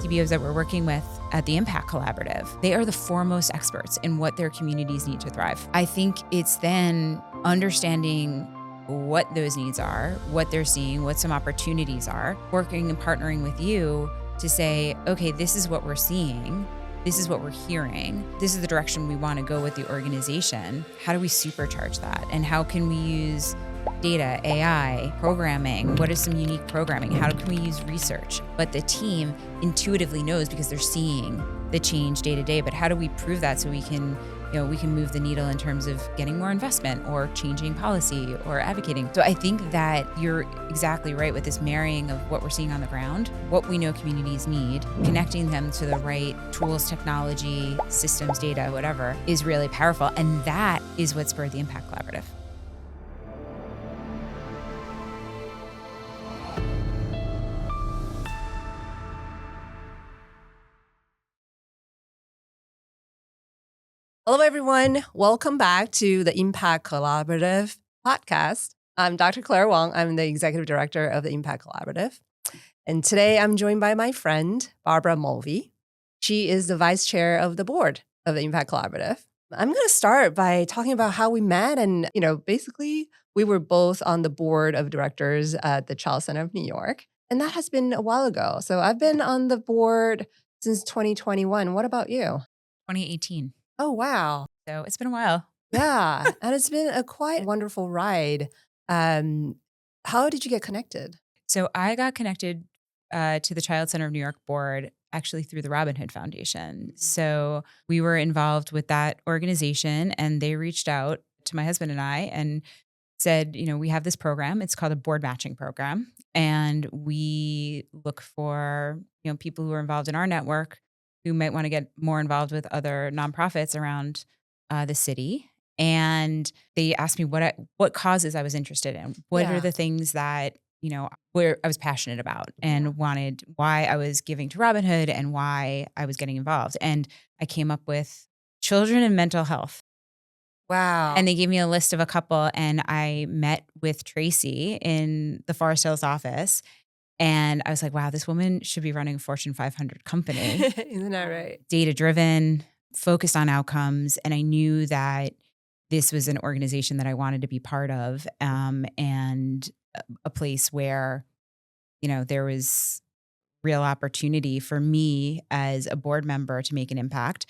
PBOs that we're working with at the Impact Collaborative, they are the foremost experts in what their communities need to thrive. I think it's then understanding what those needs are, what they're seeing, what some opportunities are, working and partnering with you to say, okay, this is what we're seeing. This is what we're hearing. This is the direction we want to go with the organization. How do we supercharge that? And how can we use data, AI, programming? What is some unique programming? How can we use research? But the team intuitively knows because they're seeing the change day to day. But how do we prove that so we can move the needle in terms of getting more investment or changing policy or advocating? So I think that you're exactly right with this marrying of what we're seeing on the ground, what we know communities need, connecting them to the right tools, technology, systems, data, whatever, is really powerful. And that is what spurred the Impact Collaborative. Hello, everyone. Welcome back to the Impact Collaborative podcast. I'm Dr. Claire Wang. I'm the Executive Director of the Impact Collaborative. And today I'm joined by my friend, Barbara Mulvee. She is the Vice Chair of the Board of the Impact Collaborative. I'm going to start by talking about how we met. And, basically, we were both on the board of directors at the Child Center of New York. And that has been a while ago. So I've been on the board since 2021. What about you? 2018. Oh, wow. So it's been a while. Yeah. And it's been a quite wonderful ride. How did you get connected? So I got connected to the Child Center of New York board actually through the Robin Hood Foundation. So we were involved with that organization, and they reached out to my husband and I and said, we have this program. It's called a board matching program. And we look for, people who are involved in our network who might want to get more involved with other nonprofits around the city. And they asked me what causes I was interested in. What are the things that, where I was passionate about and wanted, why I was giving to Robin Hood and why I was getting involved. And I came up with children and mental health. Wow. And they gave me a list of a couple, and I met with Traci in the Forest Hills office. And I was like, wow, this woman should be running a Fortune 500 company. Isn't that right? Data-driven, focused on outcomes. And I knew that this was an organization that I wanted to be part of, and a place where, there was real opportunity for me as a board member to make an impact,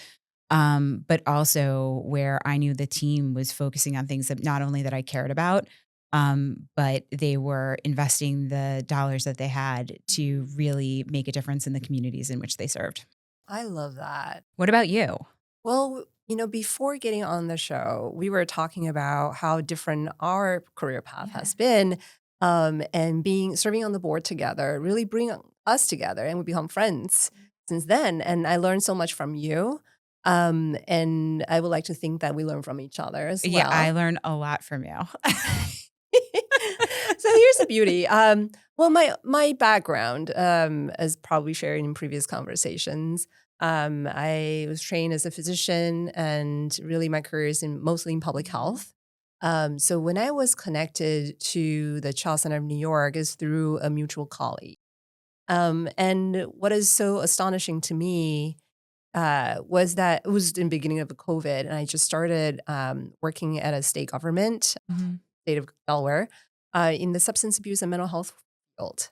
but also where I knew the team was focusing on things that not only that I cared about, but they were investing the dollars that they had to really make a difference in the communities in which they served. I love that. What about you? Well, before getting on the show, we were talking about how different our career path has been, and serving on the board together really bring us together, and we become friends since then. And I learned so much from you. And I would like to think that we learn from each other as well. Yeah, I learned a lot from you. So here's the beauty. Well, my background, as probably shared in previous conversations, I was trained as a physician, and really my career is mostly in public health. So when I was connected to the Child Center of New York is through a mutual colleague. And what is so astonishing to me was that it was in the beginning of the COVID, and I just started working at a state government, state of Delaware, in the substance abuse and mental health field.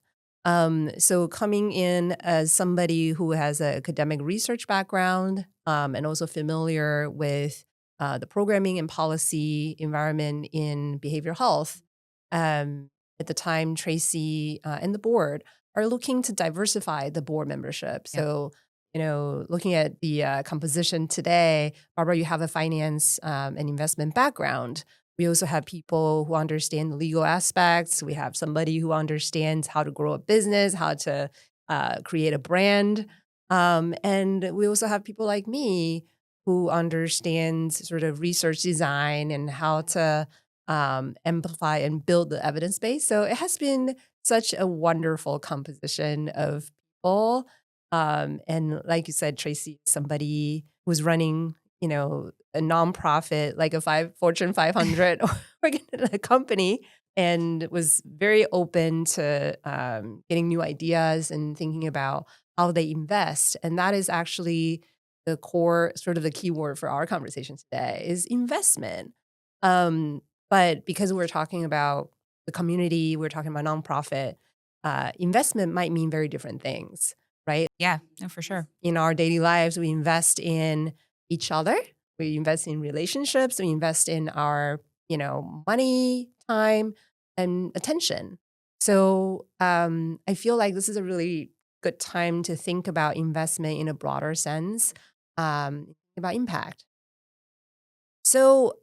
So coming in as somebody who has an academic research background, and also familiar with the programming and policy environment in behavioral health, at the time, Traci and the board are looking to diversify the board membership. So, looking at the composition today, Barbara, you have a finance and investment background. We also have people who understand the legal aspects. We have somebody who understands how to grow a business, how to create a brand. And we also have people like me who understands sort of research design and how to amplify and build the evidence base. So it has been such a wonderful composition of people. And like you said, Traci, somebody who's running, a nonprofit, like a Fortune 500 company, and was very open to getting new ideas and thinking about how they invest. And that is actually the core, sort of the key word for our conversation today is investment. But because we're talking about the community, we're talking about nonprofit, investment might mean very different things, right? Yeah, no, for sure. In our daily lives, we invest in each other. We invest in relationships. We invest in our, money, time, and attention. So I feel like this is a really good time to think about investment in a broader sense, about impact. So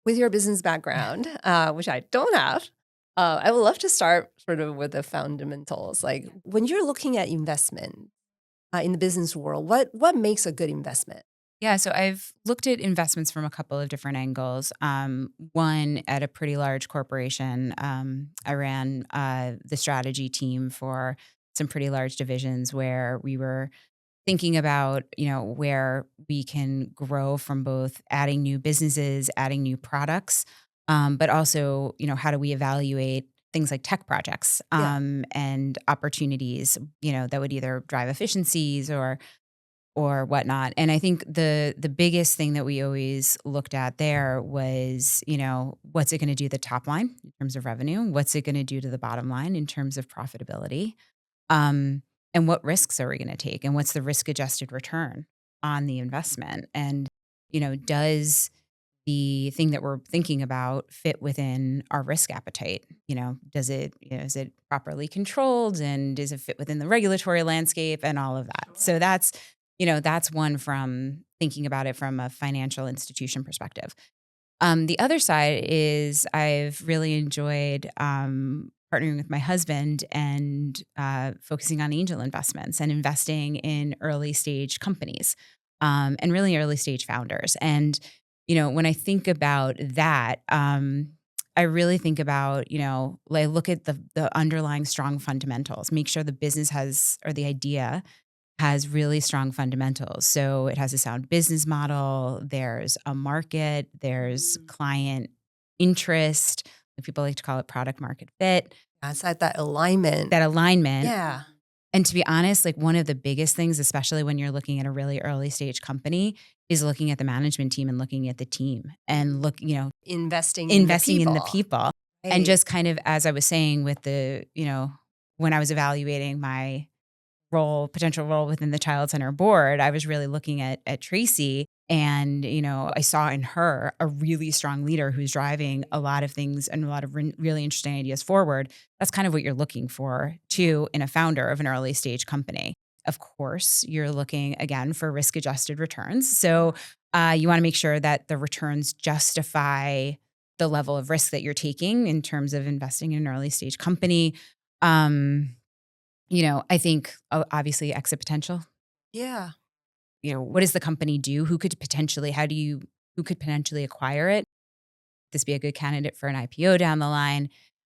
with your business background, which I don't have, I would love to start sort of with the fundamentals. Like when you're looking at investment in the business world, what makes a good investment? Yeah, so I've looked at investments from a couple of different angles. One, at a pretty large corporation, I ran the strategy team for some pretty large divisions where we were thinking about, where we can grow from both adding new businesses, adding new products, but also, how do we evaluate things like tech projects Yeah. and opportunities, that would either drive efficiencies or whatnot. And I think the biggest thing that we always looked at there was, what's it going to do to the top line in terms of revenue? What's it going to do to the bottom line in terms of profitability? Um, and what risks are we going to take? And what's the risk adjusted return on the investment? And, does the thing that we're thinking about fit within our risk appetite? Does it, is it properly controlled, and does it fit within the regulatory landscape and all of that? So that's one from thinking about it from a financial institution perspective. The other side is I've really enjoyed partnering with my husband and focusing on angel investments and investing in early stage companies and really early stage founders. And, when I think about that, I really think about, I look at the underlying strong fundamentals, make sure the business has, or the idea has really strong fundamentals. So it has a sound business model, there's a market, there's client interest. People like to call it product market fit. Yeah, it's like that alignment. That alignment. Yeah. And to be honest, like one of the biggest things, especially when you're looking at a really early stage company, is looking at the management team and looking at the team and Investing in the people. people. And Right. just kind of, as I was saying with the, when I was evaluating my potential role within the Child Center board, I was really looking at Traci, and, I saw in her a really strong leader who's driving a lot of things and a lot of really interesting ideas forward. That's kind of what you're looking for too in a founder of an early stage company. Of course, you're looking again for risk adjusted returns. So you want to make sure that the returns justify the level of risk that you're taking in terms of investing in an early stage company. I think obviously exit potential. Yeah. What does the company do? Who could potentially acquire it? This be a good candidate for an IPO down the line,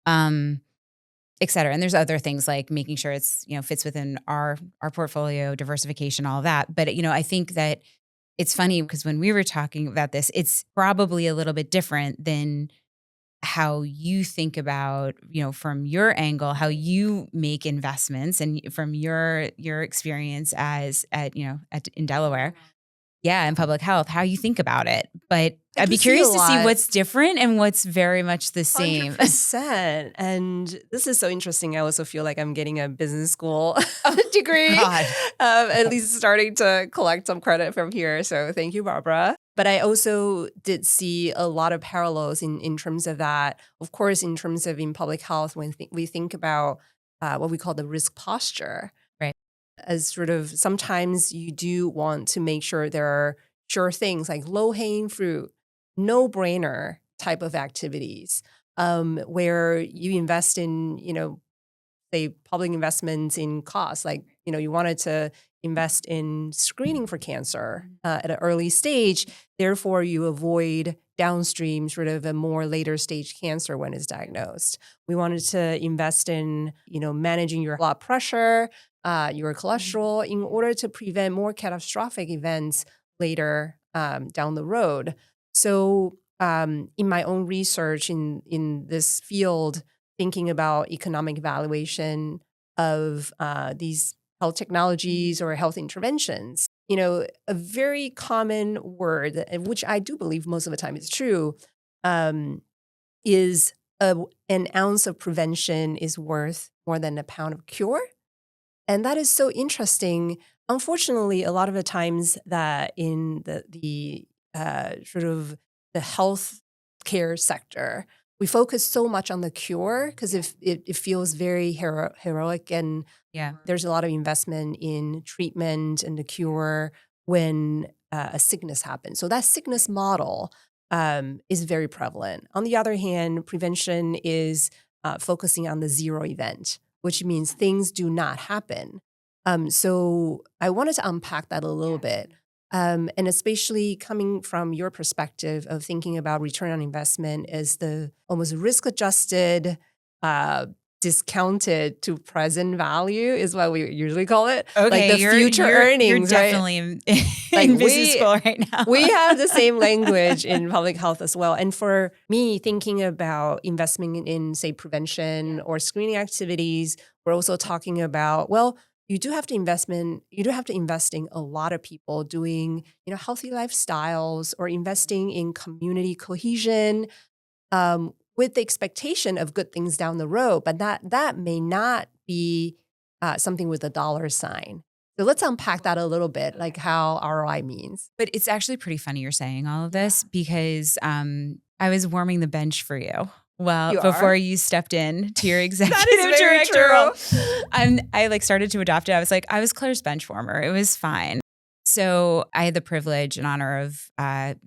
et cetera. And there's other things like making sure it's, fits within our portfolio, diversification, all of that. But, I think that it's funny because when we were talking about this, it's probably a little bit different than how you think about, from your angle, how you make investments and from your experience in Delaware. Yeah, in public health, how you think about it. But I I'd be could see a curious to see lot. what's different and what's very much the same. 100%. And this is so interesting. I also feel like I'm getting a business school degree, God. at least starting to collect some credit from here. So thank you, Barbara. But I also did see a lot of parallels in terms of that. Of course, in terms of in public health, when we think about what we call the risk posture, Right. as sort of sometimes you do want to make sure there are sure things like low-hanging fruit, no-brainer type of activities where you invest in, say, public investments in costs. Like, you wanted to invest in screening for cancer at an early stage. Therefore, you avoid downstream sort of a more later stage cancer when it's diagnosed. We wanted to invest in, managing your blood pressure, your cholesterol in order to prevent more catastrophic events later down the road. So in my own research in this field, thinking about economic valuation of these health technologies or health interventions. A very common word, which I do believe most of the time is true, is an ounce of prevention is worth more than a pound of cure. And that is so interesting. Unfortunately, a lot of the times that in the sort of the health care sector, we focus so much on the cure because it feels very heroic, and Yeah. there's a lot of investment in treatment and the cure when a sickness happens. So that sickness model is very prevalent. On the other hand, prevention is focusing on the zero event, which means things do not happen. So I wanted to unpack that a little bit. And especially coming from your perspective of thinking about return on investment as the almost risk-adjusted, discounted to present value is what we usually call it. Okay, like the future earnings, you're right? definitely in Like business school right now. We have the same language in public health as well. And for me, thinking about investment in, say, prevention or screening activities, we're also talking about, well, you do have to invest in a lot of people doing, healthy lifestyles or investing in community cohesion, with the expectation of good things down the road. But that may not be something with a dollar sign. So let's unpack that a little bit, like how ROI means. But it's actually pretty funny you're saying all of this because I was warming the bench for you. Well, You before are? you stepped in to your executive That is very director true. role, I started to adopt it. I was Claire's bench warmer. It was fine. So I had the privilege and honor of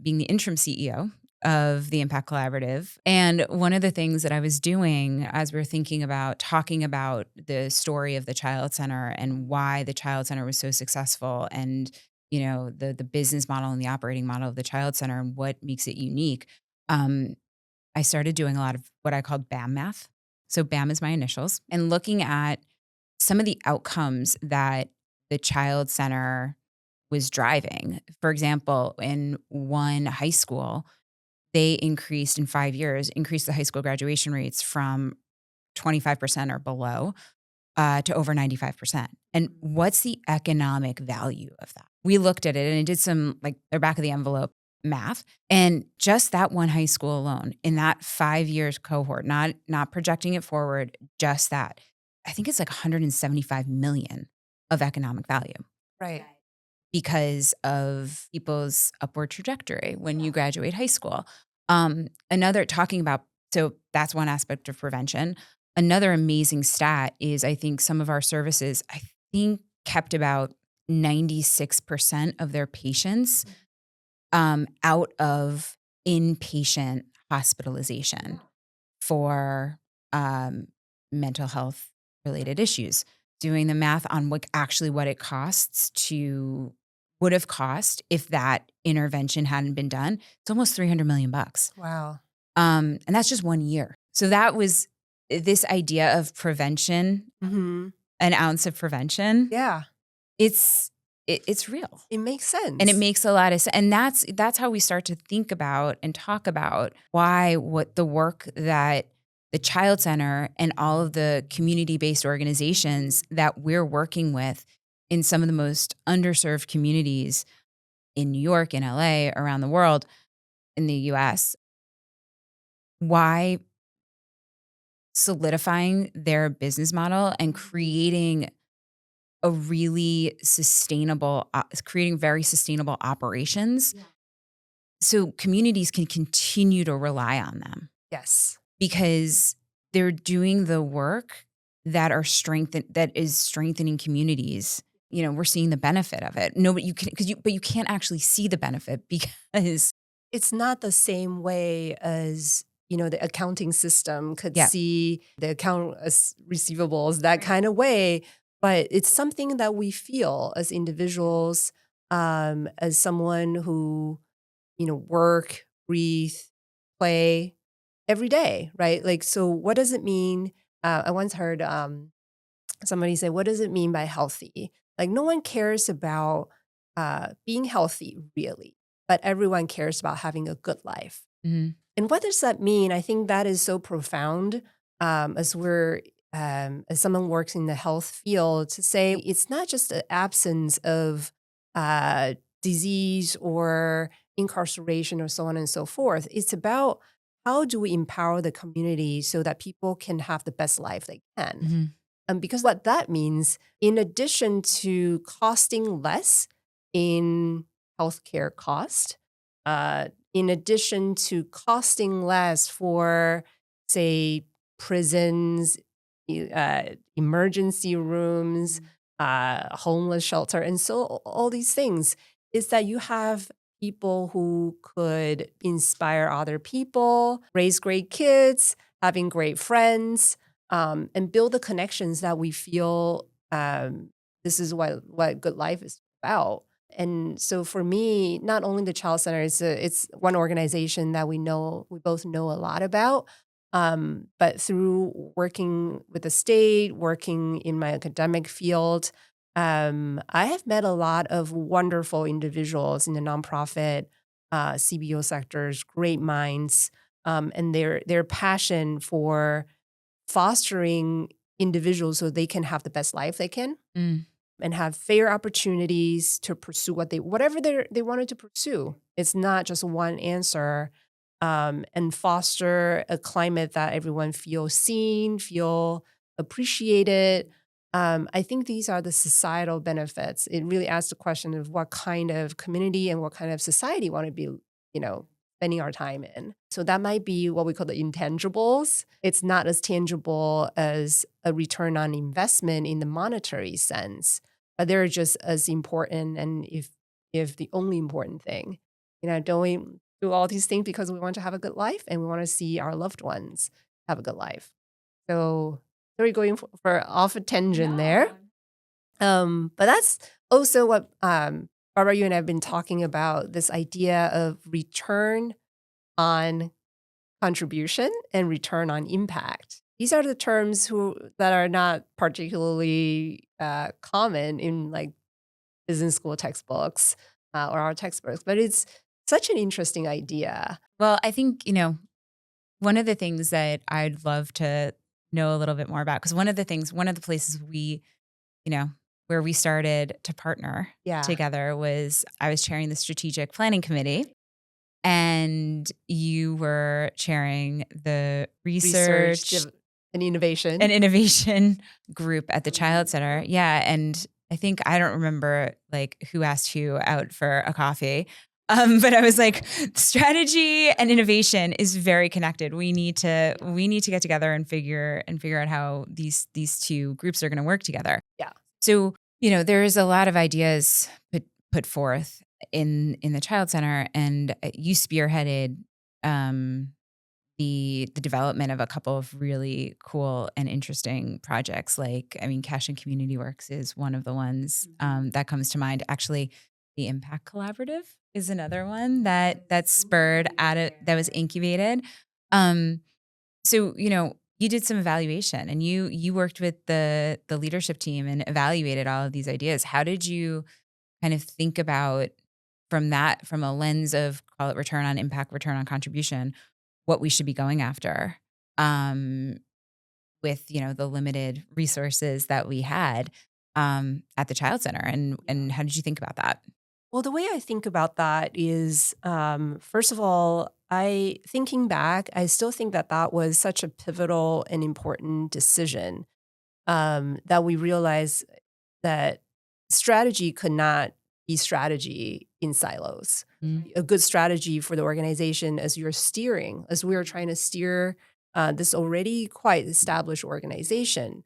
being the interim CEO of the Impact Collaborative. And one of the things that I was doing as we were talking about the story of the Child Center and why the Child Center was so successful and, the business model and the operating model of the Child Center and what makes it unique, I started doing a lot of what I called BAM math. So BAM is my initials, and looking at some of the outcomes that the Child Center was driving. For example, in one high school, they increased in 5 years, increased the high school graduation rates from 25% or below to over 95%. And what's the economic value of that? We looked at it and it did some their back of the envelope math. And just that one high school alone in that 5 years cohort, not projecting it forward, just that, I think it's like 175 million of economic value. Right. Because of people's upward trajectory when you graduate high school. So that's one aspect of prevention. Another amazing stat is I think some of our services, kept about 96% of their patients out of inpatient hospitalization for mental health related issues. Doing the math on what it would have cost if that intervention hadn't been done, it's almost $300 million. Wow. And that's just 1 year. So that was this idea of prevention, Mm-hmm. an ounce of prevention. Yeah. It's real. It makes sense. And it makes a lot of sense. And that's how we start to think about and talk about what the work that the Child Center and all of the community-based organizations that we're working with in some of the most underserved communities in New York, in LA, around the world, in the US, why solidifying their business model and creating very sustainable operations so communities can continue to rely on them. Yes. Because they're doing the work that is strengthening communities. We're seeing the benefit of it. But you can't actually see the benefit because it's not the same way as, the accounting system could Yeah. see the account as receivables that kind of way. But it's something that we feel as individuals, as someone who, work, breathe, play every day, right? So what does it mean? I once heard somebody say, what does it mean by healthy? No one cares about being healthy, really, but everyone cares about having a good life. Mhm. And what does that mean? I think that is so profound as we're as someone who works in the health field, to say it's not just the absence of uh, disease or incarceration or so on and so forth. It's about how do we empower the community so that people can have the best life they can. Mm-hmm. Because what that means, in addition to costing less in healthcare cost, in addition to costing less for, say, prisons, emergency rooms, homeless shelter, and so all these things, is that you have people who could inspire other people, raise great kids, having great friends, and build the connections that we feel this is what good life is about. And so for me, not only the Child Center, it's one organization that we both know a lot about. But through working with the state, working in my academic field, I have met a lot of wonderful individuals in the nonprofit, CBO sectors, great minds, and their passion for fostering individuals so they can have the best life they can Mm. and have fair opportunities to pursue whatever they wanted to pursue. It's not just one answer, and foster a climate that everyone feels seen, feel appreciated. I think these are the societal benefits. It really asks the question of what kind of community and what kind of society we want to be, spending our time in. So that might be what we call the intangibles. It's not as tangible as a return on investment in the monetary sense, but they're just as important, and if the only important thing. Don't we do all these things because we want to have a good life and we want to see our loved ones have a good life? So sorry, going for off a tangent there. But that's also what Barbara, you and I have been talking about, this idea of return on contribution and return on impact. These are the terms that are not particularly common in like business school textbooks or our textbooks, but it's such an interesting idea. Well, I think, one of the things that I'd love to know a little bit more about, because one of the places where we started to partner Yeah. together was I was chairing the strategic planning committee and you were chairing the research and innovation. and innovation group at the Child Center. Yeah. And I don't remember like who asked who out for a coffee. But I was like, strategy and innovation is very connected. We need to get together and figure out how these two groups are going to work together. Yeah. So, there's a lot of ideas put forth in the Child Center, and you spearheaded the development of a couple of really cool and interesting projects. Like, Cash and Community Works is one of the ones that comes to mind. Actually, the Impact Collaborative is another one that spurred that was incubated. So, you did some evaluation and you worked with the leadership team and evaluated all of these ideas. How did you kind of think about from a lens of, call it return on impact, return on contribution, what we should be going after with, the limited resources that we had at the Child Center? And how did you think about that? Well, the way I think about that is, first of all, thinking back, I still think that was such a pivotal and important decision, that we realized that strategy could not be strategy in silos. Mm. A good strategy for the organization as we are trying to steer this already quite established organization,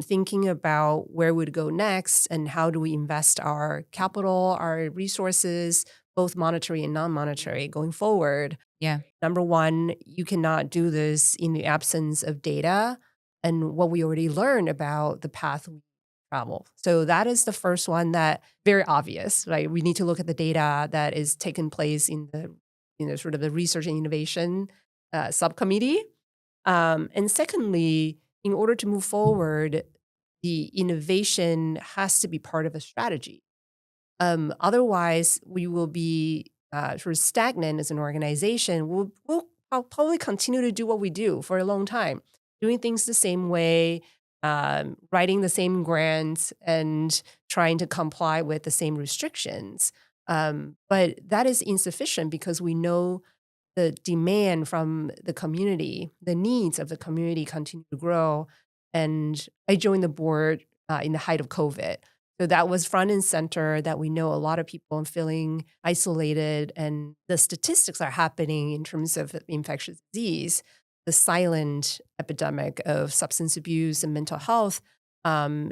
thinking about where we'd go next and how do we invest our capital, our resources, both monetary and non-monetary going forward. Yeah. Number one, you cannot do this in the absence of data and what we already learned about the path we travel. So that is the first one, that very obvious, right? We need to look at the data that is taking place in the, sort of the research and innovation subcommittee. And secondly, in order to move forward, the innovation has to be part of a strategy. Otherwise, we will be sort of stagnant as an organization. We'll probably continue to do what we do for a long time. doing things the same way, writing the same grants, and trying to comply with the same restrictions. But that is insufficient because we know the demand from the community, the needs of the community continue to grow. And I joined the board in the height of COVID. So that was front and center that we know a lot of people are feeling isolated, and the statistics are happening in terms of infectious disease. The silent epidemic of substance abuse and mental health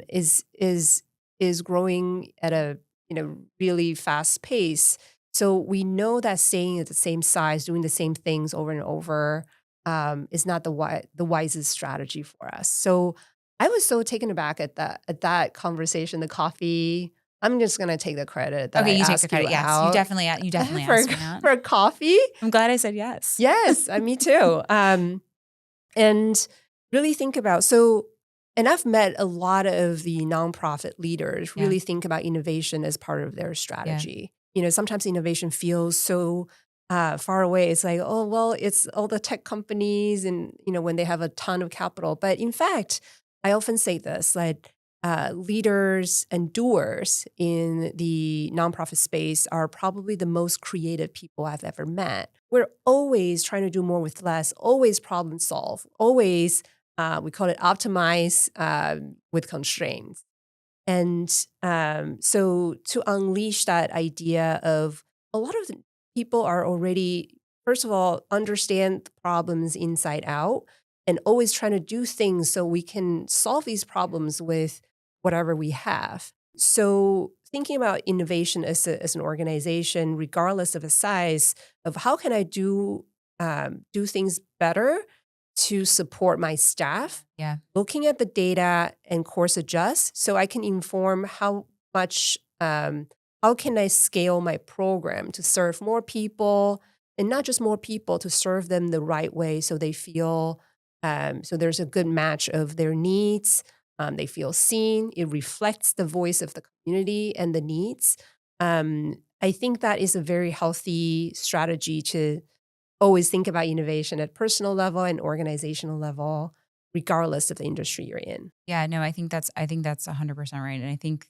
is growing at a really fast pace. So we know that staying at the same size, doing the same things over and over, is not the wisest strategy for us. So I was so taken aback at that conversation, the coffee. I'm just gonna take the credit that Okay, I you take the asked you credit. Yes, out you definitely for asked me out. for coffee. I'm glad I said yes. Yes, me too. And really think about and I've met a lot of the nonprofit leaders Yeah. really think about innovation as part of their strategy. Sometimes innovation feels so far away. It's like, oh, well, it's all the tech companies and, when they have a ton of capital. But in fact, I often say this, like leaders and doers in the nonprofit space are probably the most creative people I've ever met. We're always trying to do more with less, always problem solve, always, we call it optimize with constraints. And so to unleash that idea of a lot of the people are already, first of all, understand the problems inside out and always trying to do things so we can solve these problems with whatever we have. So thinking about innovation as an organization, regardless of a size, of how can I do things better to support my staff, Yeah. looking at the data and course adjust so I can inform how much, how can I scale my program to serve more people, and not just more people, to serve them the right way so they feel, so there's a good match of their needs. They feel seen. It reflects the voice of the community and the needs. I think that is a very healthy strategy to always think about innovation at personal level and organizational level, regardless of the industry you're in. Yeah, no, I think that's 100% right. And I think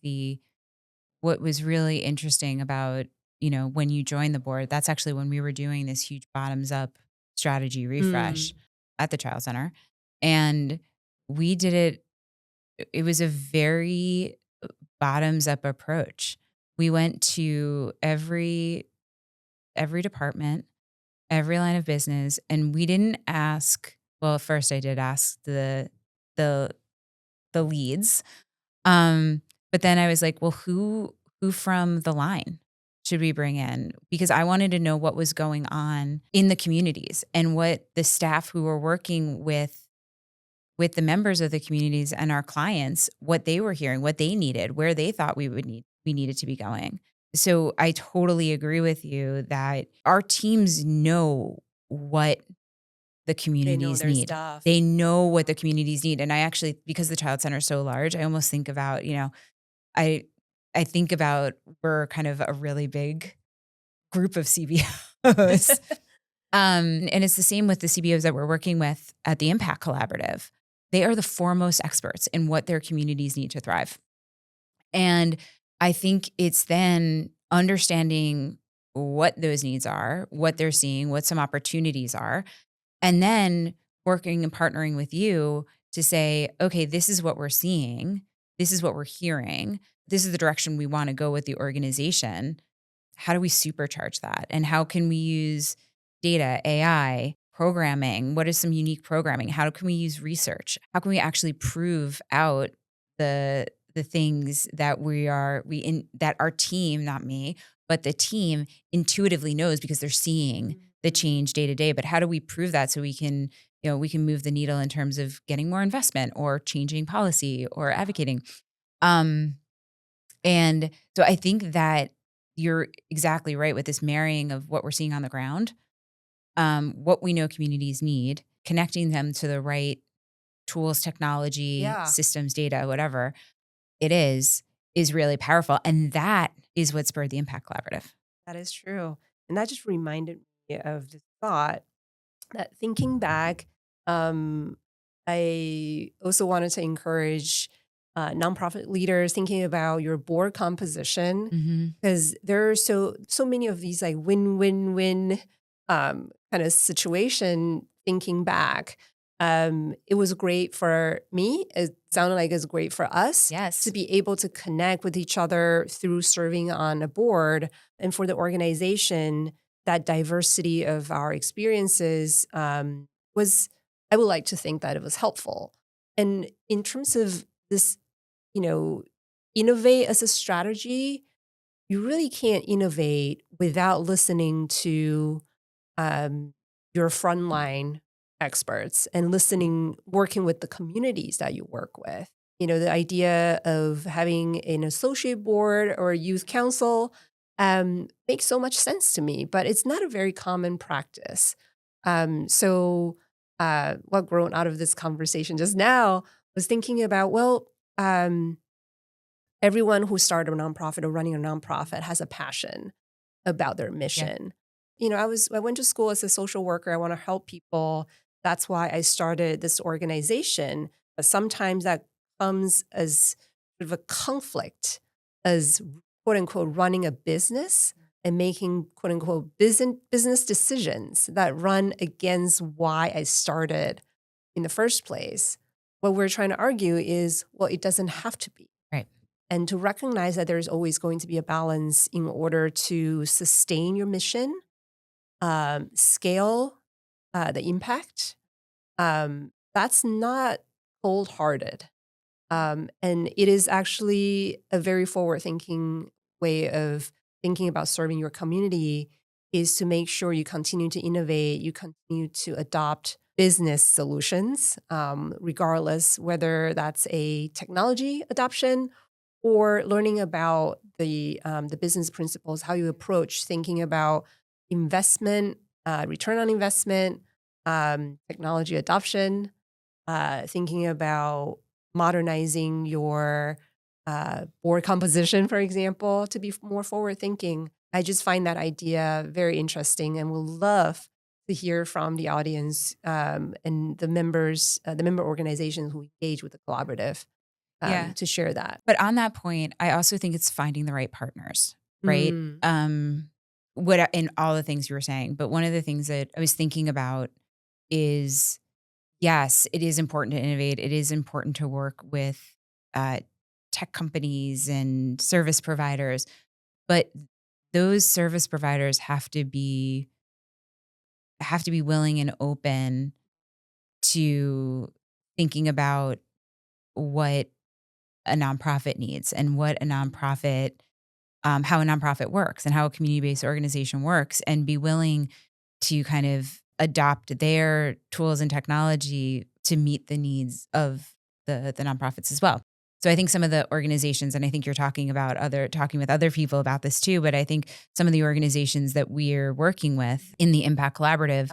what was really interesting about, when you joined the board, that's actually when we were doing this huge bottoms up strategy refresh Mm. at the Child Center. And we did it was a very bottoms up approach. We went to every department, every line of business, and we didn't ask, well, at first I did ask the the leads. But then I was like, well, who from the line should we bring in? Because I wanted to know what was going on in the communities and what the staff who were working with the members of the communities and our clients, what they were hearing, what they needed, where they thought we needed to be going. So I totally agree with you that our teams know what the They know communities their need. stuff. They know what the communities need. And I actually, because the child center is so large, I almost think about, I I think about we're kind of a really big group of CBOs. And it's the same with the CBOs that we're working with at the Impact Collaborative. They are the foremost experts in what their communities need to thrive. And I think it's then understanding what those needs are, what they're seeing, what some opportunities are, and then working and partnering with you to say, okay, this is what we're seeing. This is what we're hearing. This is the direction we want to go with the organization. How do we supercharge that? And how can we use data, AI, programming? What is some unique programming? How can we use research? How can we actually prove out the things that that our team, not me, but the team intuitively knows because they're seeing the change day to day. But how do we prove that so we can, we can move the needle in terms of getting more investment or changing policy or advocating? And so I think that you're exactly right with this marrying of what we're seeing on the ground, what we know communities need, connecting them to the right tools, technology, Yeah, systems, data, whatever it is really powerful. And that is what spurred the Impact Collaborative. that is true. And that just reminded me of this thought that thinking back, um, I also wanted to encourage nonprofit leaders thinking about your board composition, Mm-hmm. because there are so many of these like win-win-win kind of situation. Thinking back, it was great for me. It sounded like it was great for us Yes. to be able to connect with each other through serving on a board, and for the organization, that diversity of our experiences was. I would like to think that it was helpful. And in terms of this, you know, innovate as a strategy, you really can't innovate without listening to um, your frontline experts and working with the communities that you work with. The idea of having an associate board or a youth council makes so much sense to me, but it's not a very common practice. What grown out of this conversation just now was thinking about, well, everyone who started a nonprofit or running a nonprofit has a passion about their mission. I went to school as a social worker. I want to help people. That's why I started this organization. But sometimes that comes as sort of a conflict as quote unquote running a business and making quote unquote business decisions that run against why I started in the first place. What we're trying to argue is, well, it doesn't have to be. Right. And to recognize that there's always going to be a balance in order to sustain your mission, scale the impact. That's not cold-hearted. And it is actually a very forward-thinking way of thinking about serving your community, is to make sure you continue to innovate, you continue to adopt business solutions, regardless whether that's a technology adoption or learning about the business principles, how you approach thinking about investment, return on investment, technology adoption, thinking about modernizing your board composition, for example, to be more forward thinking. I just find that idea very interesting and will love to hear from the audience and the members, the member organizations who engage with the collaborative to share that. But on that point, I also think it's finding the right partners, right? Mm. What in all the things you were saying, but one of the things that I was thinking about is, yes, it is important to innovate. It is important to work with tech companies and service providers, but those service providers have to be willing and open to thinking about what a nonprofit needs and what a nonprofit, how a nonprofit works and how a community-based organization works, and be willing to kind of adopt their tools and technology to meet the needs of the nonprofits as well. So I think some of the organizations, and I think you're talking with other people about this too, but I think some of the organizations that we're working with in the Impact Collaborative,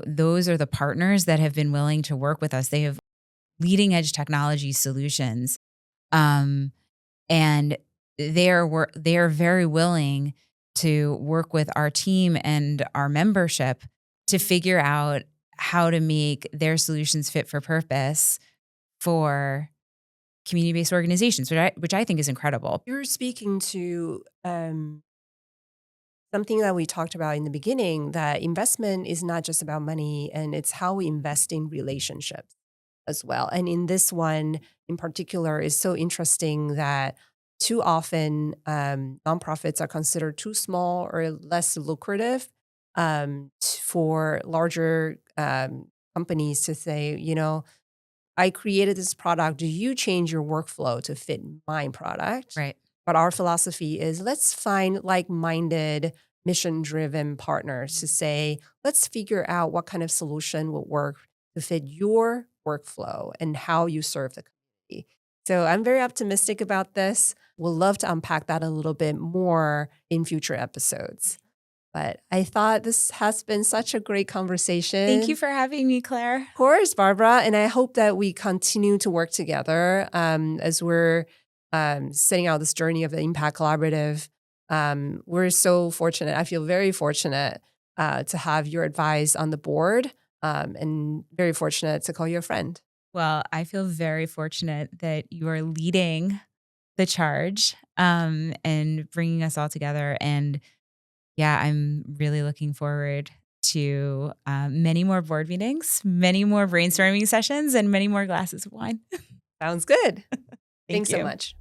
those are the partners that have been willing to work with us. They have leading edge technology solutions. And they are very willing to work with our team and our membership to figure out how to make their solutions fit for purpose for community-based organizations, which I think is incredible. You're speaking to something that we talked about in the beginning, that investment is not just about money, and it's how we invest in relationships as well. And in this one in particular is so interesting that too often nonprofits are considered too small or less lucrative for larger companies to say, I created this product. Do you change your workflow to fit my product? Right. But our philosophy is, let's find like-minded, mission-driven partners to say, let's figure out what kind of solution will work to fit your workflow and how you serve the community. So I'm very optimistic about this. We'll love to unpack that a little bit more in future episodes. But I thought this has been such a great conversation. Thank you for having me, Claire. Of course, Barbara. And I hope that we continue to work together as we're setting out this journey of the Impact Collaborative. We're so fortunate. I feel very fortunate to have your advice on the board. and very fortunate to call you a friend. Well, I feel very fortunate that you are leading the charge and bringing us all together. And yeah, I'm really looking forward to many more board meetings, many more brainstorming sessions, and many more glasses of wine. Sounds good. Thank Thanks so you. much.